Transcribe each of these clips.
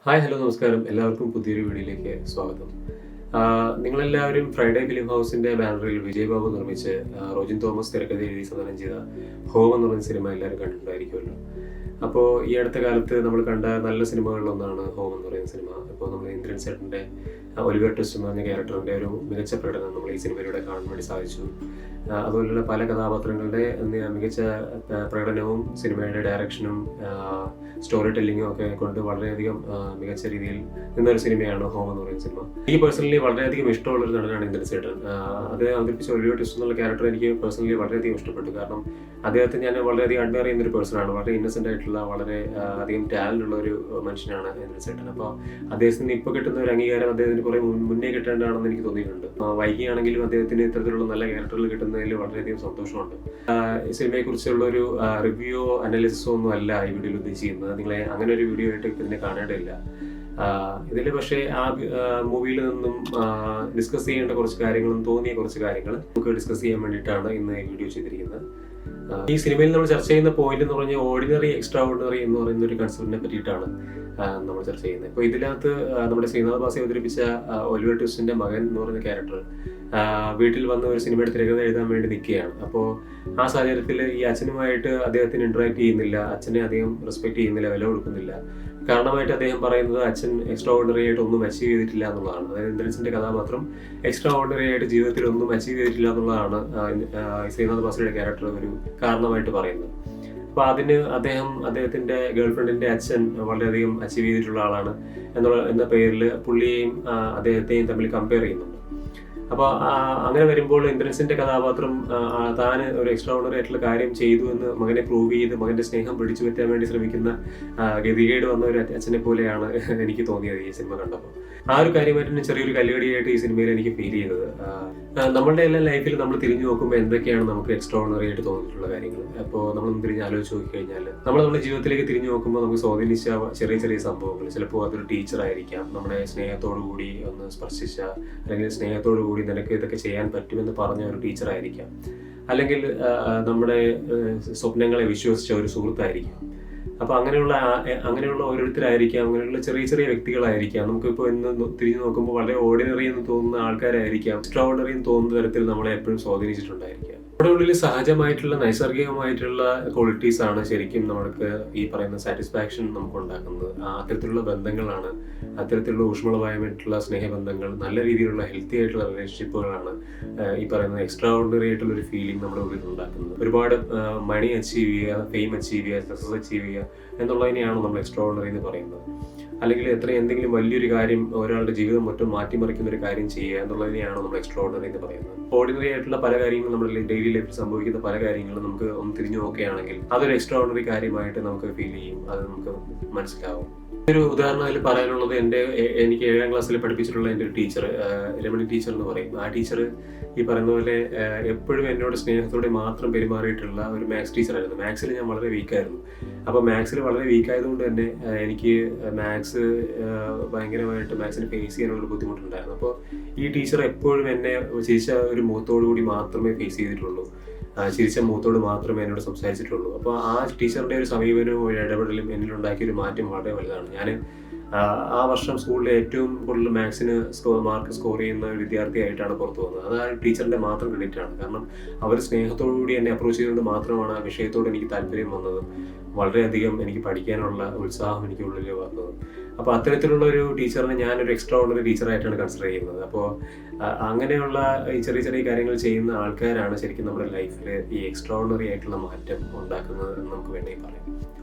Hi hello നമസ്കാരം. എല്ലാവർക്കും പുതിയൊരു വീഡിയോയിലേക്ക് സ്വാഗതം. നിങ്ങളെല്ലാവരും ഫ്രൈഡേ ഫിലിം ഹൗസിന്റെ ബാനറിൽ വിജയ് ബാബു നിർമ്മിച്ച് റോജിൻ തോമസ് തിരക്കഥ എഴുതി സംവിധാനം ചെയ്ത ഹോം എന്ന് പറഞ്ഞ സിനിമ എല്ലാവരും കണ്ടിട്ടുണ്ടായിരിക്കുമല്ലോ. അപ്പോൾ ഈ അടുത്ത കാലത്ത് നമ്മൾ കണ്ട നല്ല സിനിമകളിലൊന്നാണ് ഹോം എന്ന് പറയുന്ന സിനിമ. ഇപ്പോൾ നമ്മൾ ഇന്ദ്രൻ ചേട്ടൻ്റെ ഒലിവർ ട്വിസ്റ്റ് എന്ന് പറഞ്ഞ ക്യാരക്ടറിൻ്റെ ഒരു മികച്ച പ്രകടനം നമ്മൾ ഈ സിനിമയിലൂടെ കാണാൻ വേണ്ടി സാധിച്ചു. അതുപോലുള്ള പല കഥാപാത്രങ്ങളുടെ മികച്ച പ്രകടനവും സിനിമയുടെ ഡയറക്ഷനും സ്റ്റോറി ടെല്ലിങ്ങും ഒക്കെ കൊണ്ട് വളരെയധികം മികച്ച രീതിയിൽ നിന്നൊരു സിനിമയാണ് ഹോം എന്ന് പറയുന്ന സിനിമ. എനിക്ക് പേഴ്സണലി വളരെയധികം ഇഷ്ടമുള്ള ഒരു നടനാണ് ഇന്ദ്രൻ ചേട്ടൻ. അത് അവതരിപ്പിച്ച ഒലിവർ ട്വിസ്റ്റ് എന്നുള്ള ക്യാരക്ടർ എനിക്ക് പേഴ്സണലി വളരെയധികം ഇഷ്ടപ്പെട്ടു. കാരണം അദ്ദേഹത്തെ ഞാൻ വളരെയധികം അഡ്മയർ ചെയ്യുന്ന ഒരു പേഴ്സണാണ്. വളരെ ഇന്നസെന്റ് ആയിട്ടുള്ള വളരെ അധികം ടാലന്റ് ഉള്ള ഒരു മനുഷ്യനാണ് ഇന്ദ്രൻ ചേട്ടൻ. അപ്പോൾ അദ്ദേഹത്തിന് ഇപ്പോൾ കിട്ടുന്ന ഒരു അംഗീകാരം അദ്ദേഹത്തിന് കുറെ മുന്നേ കിട്ടേണ്ടതാണെന്ന് എനിക്ക് തോന്നിയിട്ടുണ്ട്. വൈകിയാണെങ്കിലും അദ്ദേഹത്തിന് ഇത്തരത്തിലുള്ള നല്ല ക്യാരക്ടറുകൾ കിട്ടുന്നതിൽ വളരെയധികം സന്തോഷമുണ്ട്. ഈ സിനിമയെ കുറിച്ചുള്ള ഒരു റിവ്യൂ അനാലിസിസോ ഒന്നും അല്ല ഈ വീഡിയോയിൽ ഉദ്ദേശിക്കുന്നത്. നിങ്ങളെ അങ്ങനെ ഒരു വീഡിയോ ആയിട്ട് ഇതിനെ കാണേണ്ടതില്ല. ഇതിൽ പക്ഷേ ആ മൂവിയിൽ നിന്നും ഡിസ്കസ് ചെയ്യേണ്ട കുറച്ച് കാര്യങ്ങളും തോന്നിയ കുറച്ച് കാര്യങ്ങൾ നമുക്ക് ഡിസ്കസ് ചെയ്യാൻ വേണ്ടിയിട്ടാണ് ഇന്ന് ഈ വീഡിയോ ചെയ്തിരിക്കുന്നത്. ഈ സിനിമയിൽ നമ്മൾ ചർച്ച ചെയ്യുന്ന പോയിന്റ് എന്ന് പറഞ്ഞാൽ ഓർഡിനറി എക്സ്ട്രാ ഓർഡിനറി എന്ന് പറയുന്ന ഒരു കൺസെപ്റ്റിനെ പറ്റിയിട്ടാണ് നമ്മൾ ചർച്ച ചെയ്യുന്നത്. ഇപ്പോൾ ഇതിനകത്ത് നമ്മുടെ ശ്രീനാഥ് ബാസി അവതരിപ്പിച്ച ഒലിവർ ട്വിസ്റ്റിന്റെ മകൻ എന്ന് പറയുന്ന ക്യാരക്ടർ വീട്ടിൽ വന്ന് ഒരു സിനിമയുടെ തിരക്കഥ എഴുതാൻ വേണ്ടി നിൽക്കുകയാണ്. അപ്പോൾ ആ സാഹചര്യത്തിൽ ഈ അച്ഛനുമായിട്ട് അദ്ദേഹത്തിന് ഇന്ററാക്ട് ചെയ്യുന്നില്ല, അച്ഛനെ അധികം റെസ്പെക്ട് ചെയ്യുന്നില്ല, വില കൊടുക്കുന്നില്ല. കാരണമായിട്ട് അദ്ദേഹം പറയുന്നത് അച്ഛൻ എക്സ്ട്രാ ഓർഡിനറി ആയിട്ട് ഒന്നും അച്ചീവ് ചെയ്തിട്ടില്ല എന്നുള്ളതാണ്. അതായത് ഇന്ദ്രൻസിന്റെ കഥാപാത്രം എക്സ്ട്രാ ഓർഡിനറി ആയിട്ട് ജീവിതത്തിൽ ഒന്നും അച്ചീവ് ചെയ്തിട്ടില്ല എന്നുള്ളതാണ് ശ്രീനാഥ് ബാസിയുടെ ക്യാരക്ടർ ഒരു കാരണമായിട്ട് പറയുന്നത്. അപ്പോൾ അതിന് അദ്ദേഹത്തിന്റെ ഗേൾഫ്രണ്ടിന്റെ അച്ഛൻ വളരെയധികം അച്ചീവ് ചെയ്തിട്ടുള്ള ആളാണ് എന്ന പേരിൽ പുള്ളിയെയും അദ്ദേഹത്തെയും തമ്മിൽ കമ്പയർ ചെയ്യുന്നുണ്ട്. അപ്പോൾ അങ്ങനെ വരുമ്പോൾ ഇന്ദ്രൻസിന്റെ കഥാപാത്രം താൻ ഒരു എക്സ്ട്രാ ഓർഡിനറി ആയിട്ടുള്ള കാര്യം ചെയ്തു എന്ന് മകനെ പ്രൂവ് ചെയ്ത് മകന്റെ സ്നേഹം പിടിച്ചു പറ്റാൻ വേണ്ടി ശ്രമിക്കുന്ന ഗതികേട് വന്ന ഒരു അച്ഛനെ പോലെയാണ് എനിക്ക് തോന്നിയത് ഈ സിനിമ കണ്ടപ്പോൾ. ആ ഒരു കാര്യമായിട്ട് ചെറിയൊരു കല്ലുകടിയായിട്ട് ഈ സിനിമയിൽ എനിക്ക് ഫീൽ ചെയ്തത്. നമ്മളുടെ എല്ലാ ലൈഫിൽ നമ്മൾ തിരിഞ്ഞു നോക്കുമ്പോൾ എന്തൊക്കെയാണ് നമുക്ക് എക്സ്ട്രാ ഓർഡിനറി ആയിട്ട് തോന്നിയിട്ടുള്ള കാര്യങ്ങൾ. അപ്പോൾ നമ്മളൊന്ന് തിരിഞ്ഞ് ആലോചിച്ച് നോക്കിക്കഴിഞ്ഞാൽ നമ്മുടെ ജീവിതത്തിലേക്ക് തിരിഞ്ഞു നോക്കുമ്പോൾ നമുക്ക് സ്വാധീനിച്ച ചെറിയ ചെറിയ സംഭവങ്ങൾ, ചിലപ്പോൾ അതൊരു ടീച്ചറായിരിക്കാം, നമ്മുടെ സ്നേഹത്തോടു കൂടി ഒന്ന് സ്പർശിച്ച, അല്ലെങ്കിൽ സ്നേഹത്തോടു കൂടി നിനക്ക് ഇതൊക്കെ ചെയ്യാൻ പറ്റുമെന്ന് പറഞ്ഞ ഒരു ടീച്ചറായിരിക്കാം, അല്ലെങ്കിൽ നമ്മുടെ സ്വപ്നങ്ങളെ വിശ്വസിച്ച ഒരു സുഹൃത്തായിരിക്കാം. അപ്പൊ അങ്ങനെയുള്ള ഓരോരുത്തരായിരിക്കാം, അങ്ങനെയുള്ള ചെറിയ ചെറിയ വ്യക്തികളായിരിക്കാം. നമുക്കിപ്പോൾ ഇന്ന് തിരിഞ്ഞു നോക്കുമ്പോൾ വളരെ ഓർഡിനറി എന്ന് തോന്നുന്ന ആൾക്കാരായിരിക്കാം എക്സ്ട്രാ ഓർഡിനറി എന്ന് തോന്നുന്ന തരത്തിൽ നമ്മളെ എപ്പോഴും സ്വാധീനിച്ചിട്ടുണ്ടായിരിക്കാം. നമ്മുടെ ഉള്ളിൽ സഹജമായിട്ടുള്ള നൈസർഗികമായിട്ടുള്ള ക്വാളിറ്റീസ് ആണ് ശരിക്കും നമുക്ക് ഈ പറയുന്ന സാറ്റിസ്ഫാക്ഷൻ നമുക്ക് ഉണ്ടാക്കുന്നത്. അത്തരത്തിലുള്ള ബന്ധങ്ങളാണ്, അത്തരത്തിലുള്ള ഊഷ്മളമായിട്ടുള്ള സ്നേഹബന്ധങ്ങൾ, നല്ല രീതിയിലുള്ള ഹെൽത്തി ആയിട്ടുള്ള റിലേഷൻഷിപ്പുകളാണ് ഈ പറയുന്ന എക്സ്ട്രാ ഓർഡിനറി ആയിട്ടുള്ള ഒരു ഫീലിംഗ് നമ്മുടെ ഉള്ളിൽ ഉണ്ടാക്കുന്നത്. ഒരുപാട് മണി അച്ചീവ് ചെയ്യുക, ഫെയിം അച്ചീവ് ചെയ്യുക, സക്സസ് അച്ചീവ് ചെയ്യുക എന്നുള്ളതിനെയാണ് നമ്മൾ എക്സ്ട്രാ ഓർഡിനറി എന്ന് പറയുന്നത്. അല്ലെങ്കിൽ എന്തെങ്കിലും വലിയൊരു കാര്യം, ഒരാളുടെ ജീവിതം മറ്റും മാറ്റിമറിക്കുന്ന ഒരു കാര്യം ചെയ്യുക എന്നുള്ളതിനെയാണ് നമ്മൾ എക്സ്ട്രാ ഓർഡിനറി എന്ന് പറയുന്നത്. ഓർഡിനറി ആയിട്ടുള്ള പല കാര്യങ്ങളും നമ്മുടെ ഡെയിലി ലൈഫിൽ സംഭവിക്കുന്ന പല കാര്യങ്ങളും നമുക്ക് ഒന്ന് തിരിഞ്ഞു നോക്കുകയാണെങ്കിൽ അതൊരു എക്സ്ട്രാ ഓർഡിനറി കാര്യമായിട്ട് നമുക്ക് ഫീൽ ചെയ്യും, അത് നമുക്ക് മനസ്സിലാവും. ഒരു ഉദാഹരണം അതിൽ പറയാനുള്ളത് എനിക്ക് 7ാം ക്ലാസ്സിൽ പഠിപ്പിച്ചിട്ടുള്ള എൻ്റെ ഒരു ടീച്ചർ, രമണി ടീച്ചർ എന്ന് പറയും. ആ ടീച്ചർ ഈ പറയുന്ന പോലെ എപ്പോഴും എന്നോട് സ്നേഹത്തോടെ മാത്രം പെരുമാറിയിട്ടുള്ള ഒരു മാത്സ് ടീച്ചറായിരുന്നു. മാത്സിൽ ഞാൻ വളരെ വീക്കായിരുന്നു. അപ്പോൾ മാത്സിൽ വളരെ വീക്കായതുകൊണ്ട് തന്നെ എനിക്ക് ഭയങ്കരമായിട്ട് മാത്സിന് ഫേസ് ചെയ്യാനുള്ള ബുദ്ധിമുട്ടുണ്ടായിരുന്നു. അപ്പോൾ ഈ ടീച്ചർ എപ്പോഴും എന്നെ ചിരിച്ച ഒരു മുഖത്തോടു കൂടി മാത്രമേ ഫേസ് ചെയ്തിട്ടുള്ളൂ, ചിരിച്ച മുഖത്തോട് മാത്രമേ എന്നോട് സംസാരിച്ചിട്ടുള്ളൂ. അപ്പോൾ ആ ടീച്ചറിന്റെ ഒരു സമീപനവും ഒരു ഇടപെടലും എന്നിലുണ്ടാക്കിയ ഒരു മാറ്റം വളരെ വലുതാണ്. ഞാൻ ആ വർഷം സ്കൂളിലെ ഏറ്റവും കൂടുതൽ മാത്സിന് മാർക്ക് സ്കോർ ചെയ്യുന്ന ഒരു വിദ്യാർത്ഥിയായിട്ടാണ് പുറത്തു വന്നത്. അത് ആ ടീച്ചറിന്റെ മാത്രം ക്രെഡിറ്റ് ആണ്. കാരണം അവർ സ്നേഹത്തോടു കൂടി എന്നെ അപ്രോച്ച് ചെയ്തുകൊണ്ട് മാത്രമാണ് ആ വിഷയത്തോട് എനിക്ക് താല്പര്യം വന്നത്, വളരെയധികം എനിക്ക് പഠിക്കാനുള്ള ഉത്സാഹം എനിക്ക് ഉള്ളിൽ വന്നത്. അപ്പോൾ അത്തരത്തിലുള്ള ഒരു ടീച്ചറിനെ ഞാനൊരു എക്സ്ട്രാ ഓർഡിനറി ടീച്ചറായിട്ടാണ് കൺസിഡർ ചെയ്യുന്നത്. അപ്പോൾ അങ്ങനെയുള്ള ഈ ചെറിയ ചെറിയ കാര്യങ്ങൾ ചെയ്യുന്ന ആൾക്കാരാണ് ശരിക്കും നമ്മുടെ ലൈഫിൽ ഈ എക്സ്ട്രാ ഓർഡിനറി ആയിട്ടുള്ള മാറ്റം ഉണ്ടാക്കുന്നത് എന്ന് നമുക്ക് വേണമെങ്കിൽ പറയാം.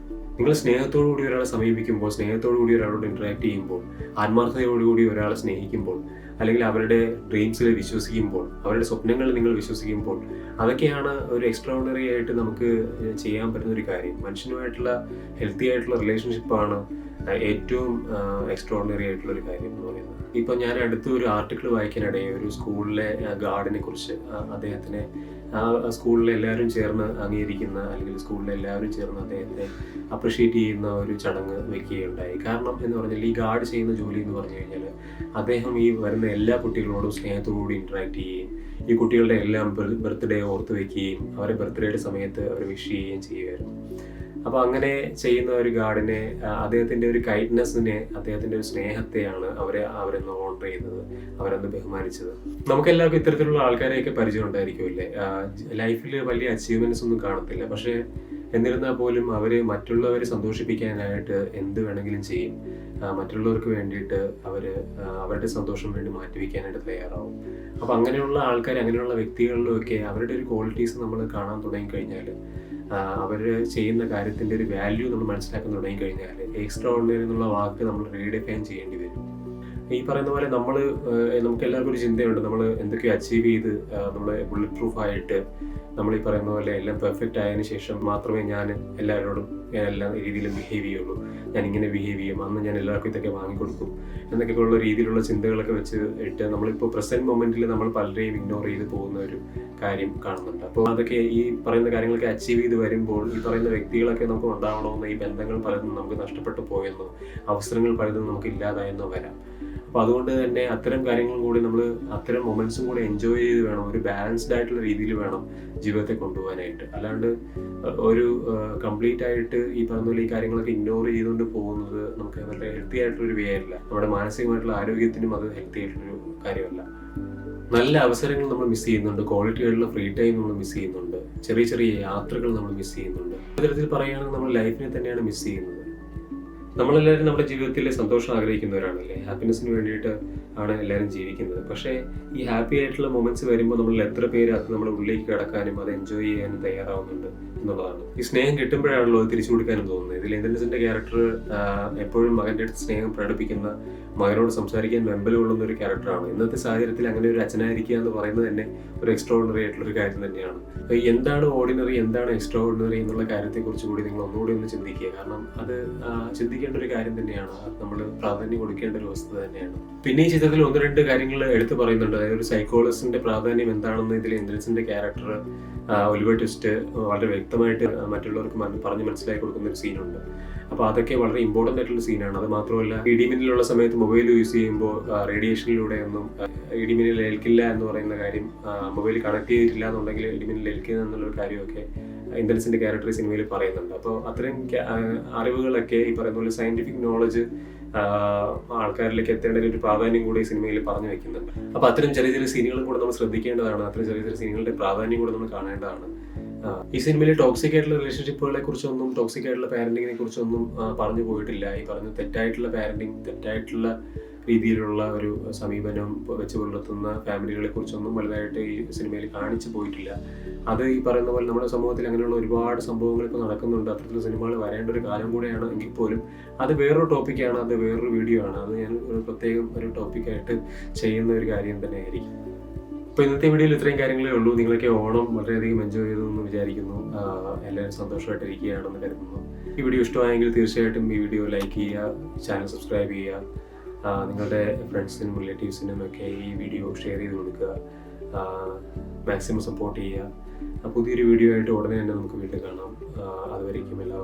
നിങ്ങൾ സ്നേഹത്തോടു കൂടി ഒരാളെ സമീപിക്കുമ്പോൾ, സ്നേഹത്തോടു കൂടി ഒരാളോട് ഇന്ററാക്ട് ചെയ്യുമ്പോൾ, ആത്മാർത്ഥതയോടുകൂടി ഒരാളെ സ്നേഹിക്കുമ്പോൾ, അല്ലെങ്കിൽ അവരുടെ ഡ്രീംസിൽ വിശ്വസിക്കുമ്പോൾ, അവരുടെ സ്വപ്നങ്ങളിൽ നിങ്ങൾ വിശ്വസിക്കുമ്പോൾ, അതൊക്കെയാണ് ഒരു എക്സ്ട്രാ ഓർഡിനറി ആയിട്ട് നമുക്ക് ചെയ്യാൻ പറ്റുന്ന ഒരു കാര്യം. മനുഷ്യനുമായിട്ടുള്ള ഹെൽത്തി ആയിട്ടുള്ള റിലേഷൻഷിപ്പാണ് ഏറ്റവും എക്സ്ട്രാ ഓർഡിനറി ആയിട്ടുള്ള ഒരു കാര്യം എന്ന് പറയുന്നത്. ഇപ്പം ഞാൻ അടുത്ത് ഒരു ആർട്ടിക്കിൾ വായിക്കാനിടയായി ഒരു സ്കൂളിലെ ഗാർഡിനെ കുറിച്ച്. അദ്ദേഹത്തിനെ സ്കൂളിലെ എല്ലാവരും ചേർന്ന് അംഗീകരിക്കുന്ന, അല്ലെങ്കിൽ സ്കൂളിലെ എല്ലാവരും ചേർന്ന് അദ്ദേഹത്തെ അപ്രിഷ്യേറ്റ് ചെയ്യുന്ന ഒരു ചടങ്ങ് വെക്കുകയുണ്ടായി. കാരണം എന്ന് പറഞ്ഞാൽ ഈ ഗാർഡ് ചെയ്യുന്ന ജോലി എന്ന് പറഞ്ഞു കഴിഞ്ഞാൽ അദ്ദേഹം ഈ വരുന്ന എല്ലാ കുട്ടികളോടും സ്നേഹത്തോടുകൂടി ഇന്ററാക്ട് ചെയ്യുകയും ഈ കുട്ടികളുടെ എല്ലാം ബർത്ത്ഡേ ഓർത്ത് വെക്കുകയും അവരെ ബർത്ത്ഡേയുടെ സമയത്ത് അവർ വിഷ് ചെയ്യുകയും ചെയ്യുമായിരുന്നു. അപ്പോൾ അങ്ങനെ ചെയ്യുന്ന ഒരു ഗാർഡിനെ, അദ്ദേഹത്തിൻ്റെ ഒരു കൈൻഡ്നെസ്സിനെ, അദ്ദേഹത്തിൻ്റെ ഒരു സ്നേഹത്തെയാണ് അവരെന്ന് ഓണർ ചെയ്തത്, അവരെന്ന് ബഹുമാനിച്ചത്. നമുക്കെല്ലാവർക്കും ഇത്തരത്തിലുള്ള ആൾക്കാരെയൊക്കെ പരിചയം ഉണ്ടായിരിക്കുമല്ലേ. ലൈഫിൽ വലിയ അച്ചീവ്മെൻറ്റ്സ് ഒന്നും കാണത്തില്ല, പക്ഷേ എന്നിരുന്നാൽ പോലും അവർ മറ്റുള്ളവരെ സന്തോഷിപ്പിക്കാനായിട്ട് എന്ത് വേണമെങ്കിലും ചെയ്യും. മറ്റുള്ളവർക്ക് വേണ്ടിയിട്ട് അവരുടെ സന്തോഷം വേണ്ടി മാറ്റിവെക്കാനായിട്ട് തയ്യാറാവും. അപ്പോൾ അങ്ങനെയുള്ള ആൾക്കാർ, അങ്ങനെയുള്ള വ്യക്തികളിലുമൊക്കെ അവരുടെ ഒരു ക്വാളിറ്റീസ് നമ്മൾ കാണാൻ തുടങ്ങിക്കഴിഞ്ഞാൽ, അവർ ചെയ്യുന്ന കാര്യത്തിൻ്റെ ഒരു വാല്യൂ നമ്മൾ മനസ്സിലാക്കാൻ തുടങ്ങിക്കഴിഞ്ഞാൽ, എക്സ്ട്രാ ഓർഡിനറി എന്നുള്ള വാക്ക് നമ്മൾ റീഡിഫൈൻ ചെയ്യേണ്ടി വരും. ഈ പറയുന്ന പോലെ നമുക്ക് എല്ലാവർക്കും ഒരു ചിന്തയുണ്ട്, നമ്മൾ എന്തൊക്കെയോ അച്ചീവ് ചെയ്ത് നമ്മൾ ബുള്ളറ്റ് പ്രൂഫ് ആയിട്ട് നമ്മൾ ഈ പറയുന്ന പോലെ എല്ലാം പെർഫെക്റ്റ് ആയതിനു ശേഷം മാത്രമേ ഞാൻ എല്ലാവരോടും എല്ലാ രീതിയിലും ബിഹേവ് ചെയ്യുള്ളൂ, ഞാൻ ഇങ്ങനെ ബിഹേവ് ചെയ്യും, അന്ന് ഞാൻ എല്ലാവർക്കും ഇതൊക്കെ വാങ്ങിക്കൊടുക്കും എന്നൊക്കെയുള്ള രീതിയിലുള്ള ചിന്തകളൊക്കെ വെച്ച് ഇട്ട് നമ്മളിപ്പോൾ പ്രസന്റ് മൊമെന്റിൽ നമ്മൾ പലരെയും ഇഗ്നോർ ചെയ്ത് പോകുന്ന ഒരു കാര്യം കാണുന്നുണ്ട്. അപ്പോൾ അതൊക്കെ ഈ പറയുന്ന കാര്യങ്ങളൊക്കെ അച്ചീവ് ചെയ്ത് വരുമ്പോൾ ഈ പറയുന്ന വ്യക്തികളൊക്കെ നമുക്ക് ഉണ്ടാവണമെന്നോ, ഈ ബന്ധങ്ങൾ പലതും നമുക്ക് നഷ്ടപ്പെട്ടു പോയെന്നോ, അവസരങ്ങൾ പലതും നമുക്ക് ഇല്ലാതായെന്നോ വരാം. അപ്പോൾ അതുകൊണ്ട് തന്നെ അത്തരം കാര്യങ്ങളും കൂടി നമ്മൾ, അത്തരം മൊമെന്റ്സും കൂടി എൻജോയ് ചെയ്ത് വേണം, ഒരു ബാലൻസ്ഡ് ആയിട്ടുള്ള രീതിയിൽ വേണം ജീവിതത്തെ കൊണ്ടുപോകാനായിട്ട്. അല്ലാണ്ട് ഒരു കംപ്ലീറ്റ് ആയിട്ട് ഈ പറഞ്ഞ പോലെ ഈ കാര്യങ്ങളൊക്കെ ഇഗ്നോർ ചെയ്തുകൊണ്ട് പോകുന്നത് നമുക്ക് വളരെ ഹെൽത്തി ആയിട്ടുള്ളൊരു വേ അല്ല. നമ്മുടെ മാനസികമായിട്ടുള്ള ആരോഗ്യത്തിനും അത് ഹെൽത്തി ആയിട്ടുള്ളൊരു കാര്യമല്ല. നല്ല അവസരങ്ങൾ നമ്മൾ മിസ് ചെയ്യുന്നുണ്ട്, ക്വാളിറ്റി ആയിട്ടുള്ള ഫ്രീ ടൈം നമ്മൾ മിസ് ചെയ്യുന്നുണ്ട്, ചെറിയ ചെറിയ യാത്രകൾ നമ്മൾ മിസ് ചെയ്യുന്നുണ്ട്. ഇത്തരത്തിൽ പറയുകയാണെങ്കിൽ നമ്മൾ ലൈഫിനെ തന്നെയാണ് മിസ് ചെയ്യുന്നത്. നമ്മളെല്ലാവരും നമ്മുടെ ജീവിതത്തിൽ സന്തോഷം ആഗ്രഹിക്കുന്നവരാണല്ലേ, ഹാപ്പിനെസ്സിന് വേണ്ടിയിട്ട് ആണ് എല്ലാവരും ജീവിക്കുന്നത്. പക്ഷേ ഈ ഹാപ്പി ആയിട്ടുള്ള മൊമെന്റ്സ് വരുമ്പോൾ നമ്മൾ എത്ര പേര് അത് നമ്മുടെ ഉള്ളിലേക്ക് കിടക്കാനും അത് എൻജോയ് ചെയ്യാനും തയ്യാറാവുന്നുണ്ട് എന്നുള്ളതാണ്. ഈ സ്നേഹം കിട്ടുമ്പോഴാണല്ലോ അത് തിരിച്ചു കൊടുക്കാനും തോന്നുന്നത്. ഇതിൽ ഇന്ദ്രൻസിന്റെ ക്യാരക്ടർ എപ്പോഴും മകന്റെ അടുത്ത് സ്നേഹം പ്രകടിപ്പിക്കുന്ന, മകനോട് സംസാരിക്കാൻ വെമ്പലുകൊള്ളുന്ന ഒരു ക്യാരക്ടറാണ്. ഇന്നത്തെ സാഹചര്യത്തിൽ അങ്ങനെ ഒരു അച്ഛനായിരിക്കുക എന്ന് പറയുന്നത് തന്നെ ഒരു എക്സ്ട്രാ ഓർഡിനറി ആയിട്ടുള്ള ഒരു കാര്യം തന്നെയാണ്. എന്താണ് ഓർഡിനറി, എന്താണ് എക്സ്ട്രാ ഓർഡിനറി എന്നുള്ള കാര്യത്തെക്കുറിച്ച് കൂടി നിങ്ങൾ ഒന്നുകൂടി ഒന്ന് ചിന്തിക്കുക. കാരണം അത് ചിന്തിക്കേണ്ട ഒരു കാര്യം തന്നെയാണ്, നമ്മൾ പ്രാധാന്യം കൊടുക്കേണ്ട ഒരു വസ്തുത തന്നെയാണ്. പിന്നെ ഈ ചിത്രത്തിൽ ഒന്ന് രണ്ട് കാര്യങ്ങൾ എടുത്തു പറയുന്നുണ്ട്. അതായത് ഒരു സൈക്കോളജിസ്റ്റിന്റെ പ്രാധാന്യം എന്താണെന്ന് ഇതിൽ ഇന്ദ്രൻസിന്റെ ക്യാരക്ടർ ഒലിവർ ട്വിസ്റ്റ് വളരെ വ്യക്തമായിട്ട് മറ്റുള്ളവർക്ക് പറഞ്ഞ് മനസ്സിലാക്കി കൊടുക്കുന്ന ഒരു സീനുണ്ട്. അപ്പോൾ അതൊക്കെ വളരെ ഇമ്പോർട്ടൻ്റ് ആയിട്ടുള്ള സീനാണ്. അത് മാത്രമല്ല, ഇടിമിന്നലുള്ള സമയത്ത് മൊബൈൽ യൂസ് ചെയ്യുമ്പോൾ റേഡിയേഷനിലൂടെ ഒന്നും ഇടിമിന്നൽ ഏൽക്കില്ല എന്ന് പറയുന്ന കാര്യം, മൊബൈൽ കണക്ട് ചെയ്തിട്ടില്ല എന്നുണ്ടെങ്കിൽ ഇടിമിന്നൽ ഏൽക്കുക എന്നുള്ളൊരു കാര്യമൊക്കെ ഇന്ദ്രൻസിന്റെ ക്യാരക്ടർ സിനിമയിൽ പറയുന്നുണ്ട്. അപ്പോൾ അത്തരം അറിവുകളൊക്കെ ഈ പറയുന്ന പോലെ സയന്റിഫിക് നോളജ് ആൾക്കാരിലേക്ക് എത്തേണ്ട ഒരു പ്രാധാന്യം കൂടി ഈ സിനിമയിൽ പറഞ്ഞു വെക്കുന്നുണ്ട്. അപ്പോൾ അത്തരം ചെറിയ ചെറിയ സീനുകളും കൂടെ നമ്മൾ ശ്രദ്ധിക്കേണ്ടതാണ്, അത്തരം ചെറിയ ചെറിയ സീനുകളുടെ പ്രാധാന്യം കൂടെ നമ്മൾ കാണേണ്ടതാണ്. ഈ സിനിമയിൽ ടോക്സിക് ആയിട്ടുള്ള റിലേഷൻഷിപ്പുകളെ കുറിച്ചൊന്നും, ടോക്സിക് ആയിട്ടുള്ള പാരന്റിങ്ങിനെ കുറിച്ചൊന്നും പറഞ്ഞു പോയിട്ടില്ല. ഈ പറഞ്ഞ തെറ്റായിട്ടുള്ള പാരന്റിങ്, തെറ്റായിട്ടുള്ള രീതിയിലുള്ള ഒരു സമീപനം വെച്ച് പുലർത്തുന്ന ഫാമിലികളെ കുറിച്ചൊന്നും വലുതായിട്ട് ഈ സിനിമയിൽ കാണിച്ചു പോയിട്ടില്ല. അത് ഈ പറയുന്ന പോലെ നമ്മുടെ സമൂഹത്തിൽ അങ്ങനെയുള്ള ഒരുപാട് സംഭവങ്ങൾ ഇപ്പോൾ നടക്കുന്നുണ്ട്. അത്തരത്തിലുള്ള സിനിമകൾ വരേണ്ട ഒരു കാലം കൂടെയാണ്. എങ്കിൽ പോലും അത് വേറൊരു ടോപ്പിക്കാണ്, അത് വേറൊരു വീഡിയോ ആണ്. അത് ഞാൻ പ്രത്യേകം ഒരു ടോപ്പിക്കായിട്ട് ചെയ്യുന്ന ഒരു കാര്യം തന്നെ ആയിരിക്കും. അപ്പോൾ ഇന്നത്തെ വീഡിയോയിൽ ഇത്രയും കാര്യങ്ങളേ ഉള്ളൂ. നിങ്ങളൊക്കെ ഓണം വളരെയധികം എൻജോയ് ചെയ്തെന്ന് വിചാരിക്കുന്നു. എല്ലാവരും സന്തോഷമായിട്ടിരിക്കുകയാണെന്ന് കരുതുന്നു. ഈ വീഡിയോ ഇഷ്ടമായെങ്കിൽ തീർച്ചയായിട്ടും ഈ വീഡിയോ ലൈക്ക് ചെയ്യുക, ചാനൽ സബ്സ്ക്രൈബ് ചെയ്യുക, നിങ്ങളുടെ ഫ്രണ്ട്സിനും റിലേറ്റീവ്സിനും ഒക്കെ ഈ വീഡിയോ ഷെയർ ചെയ്ത് കൊടുക്കുക, മാക്സിമം സപ്പോർട്ട് ചെയ്യുക. പുതിയൊരു വീഡിയോ ആയിട്ട് ഉടനെ തന്നെ നമുക്ക് വീണ്ടും കാണാം. അതുവരേക്കും എല്ലാവർക്കും